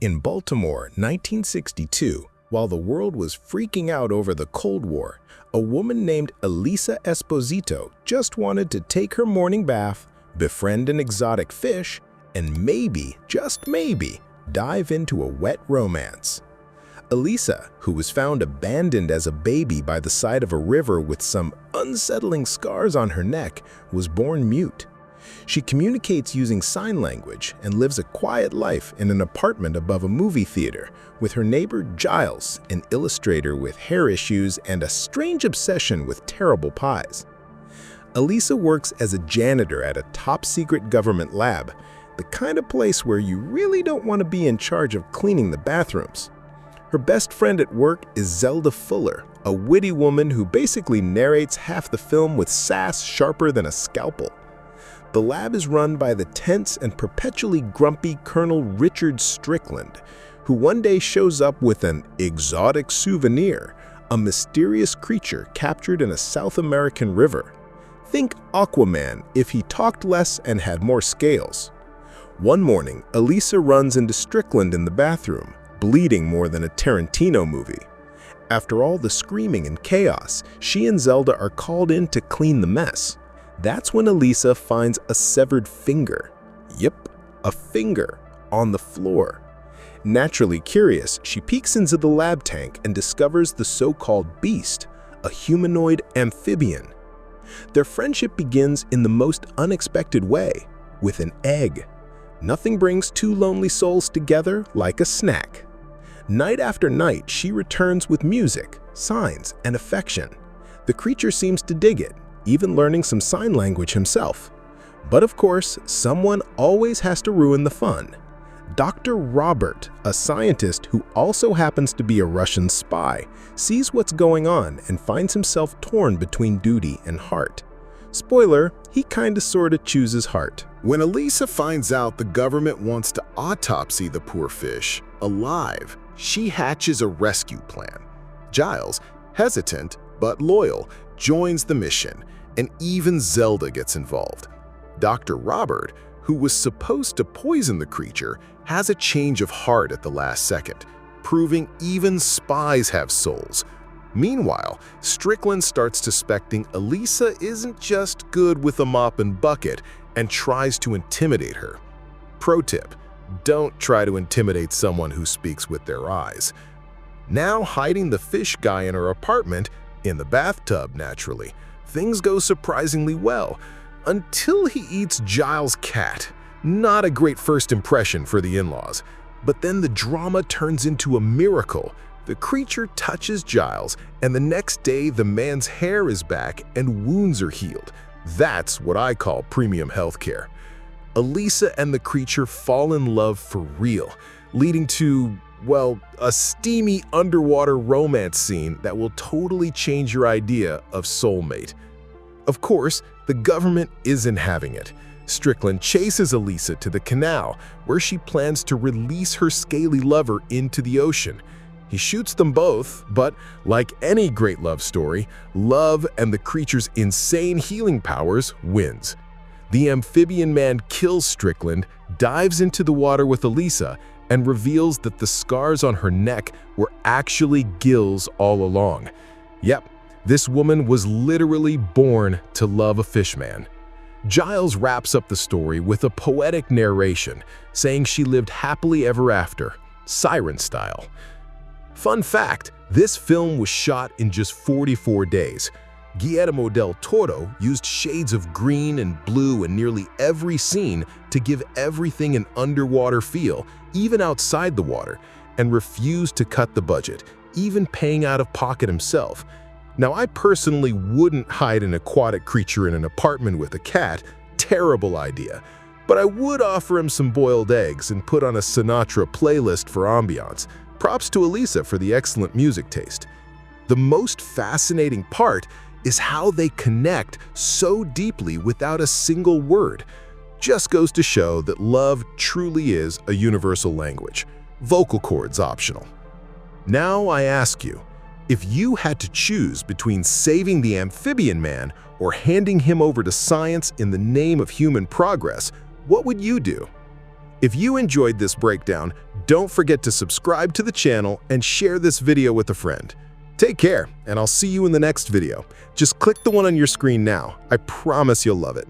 In Baltimore, 1962, while the world was freaking out over the Cold War, a woman named Elisa Esposito just wanted to take her morning bath, befriend an exotic fish, and maybe, just maybe, dive into a wet romance. Elisa, who was found abandoned as a baby by the side of a river with some unsettling scars on her neck, was born mute. She communicates using sign language and lives a quiet life in an apartment above a movie theater with her neighbor Giles, an illustrator with hair issues and a strange obsession with terrible pies. Elisa works as a janitor at a top-secret government lab, the kind of place where you really don't want to be in charge of cleaning the bathrooms. Her best friend at work is Zelda Fuller, a witty woman who basically narrates half the film with sass sharper than a scalpel. The lab is run by the tense and perpetually grumpy Colonel Richard Strickland, who one day shows up with an exotic souvenir, a mysterious creature captured in a South American river. Think Aquaman if he talked less and had more scales. One morning, Elisa runs into Strickland in the bathroom, bleeding more than a Tarantino movie. After all the screaming and chaos, she and Zelda are called in to clean the mess. That's when Elisa finds a severed finger. Yep, a finger on the floor. Naturally curious, she peeks into the lab tank and discovers the so-called beast, a humanoid amphibian. Their friendship begins in the most unexpected way, with an egg. Nothing brings two lonely souls together like a snack. Night after night, she returns with music, signs, and affection. The creature seems to dig it, even learning some sign language himself. But of course, someone always has to ruin the fun. Dr. Robert, a scientist who also happens to be a Russian spy, sees what's going on and finds himself torn between duty and heart. Spoiler, he kinda sorta chooses heart. When Elisa finds out the government wants to autopsy the poor fish alive, she hatches a rescue plan. Giles, hesitant but loyal, joins the mission, and even Zelda gets involved. Dr. Robert, who was supposed to poison the creature, has a change of heart at the last second, proving even spies have souls. Meanwhile, Strickland starts suspecting Elisa isn't just good with a mop and bucket and tries to intimidate her. Pro tip: don't try to intimidate someone who speaks with their eyes. Now hiding the fish guy in her apartment, in the bathtub naturally, things go surprisingly well, until he eats Giles' cat. Not a great first impression for the in-laws. But then the drama turns into a miracle. The creature touches Giles, and the next day the man's hair is back and wounds are healed. That's what I call premium healthcare. Elisa and the creature fall in love for real, leading to, well, a steamy underwater romance scene that will totally change your idea of soulmate. Of course, the government isn't having it. Strickland chases Elisa to the canal, where she plans to release her scaly lover into the ocean. He shoots them both, but like any great love story, love and the creature's insane healing powers wins. The amphibian man kills Strickland, dives into the water with Elisa, and reveals that the scars on her neck were actually gills all along. Yep, this woman was literally born to love a fishman. Giles wraps up the story with a poetic narration, saying she lived happily ever after, siren style. Fun fact, this film was shot in just 44 days. Guillermo del Toro used shades of green and blue in nearly every scene to give everything an underwater feel, even outside the water, and refused to cut the budget, even paying out of pocket himself. Now, I personally wouldn't hide an aquatic creature in an apartment with a cat, terrible idea, but I would offer him some boiled eggs and put on a Sinatra playlist for ambiance. Props to Elisa for the excellent music taste. The most fascinating part is how they connect so deeply without a single word. Just goes to show that love truly is a universal language. Vocal cords optional. Now I ask you, if you had to choose between saving the amphibian man or handing him over to science in the name of human progress, what would you do? If you enjoyed this breakdown, don't forget to subscribe to the channel and share this video with a friend. Take care, and I'll see you in the next video. Just click the one on your screen now. I promise you'll love it.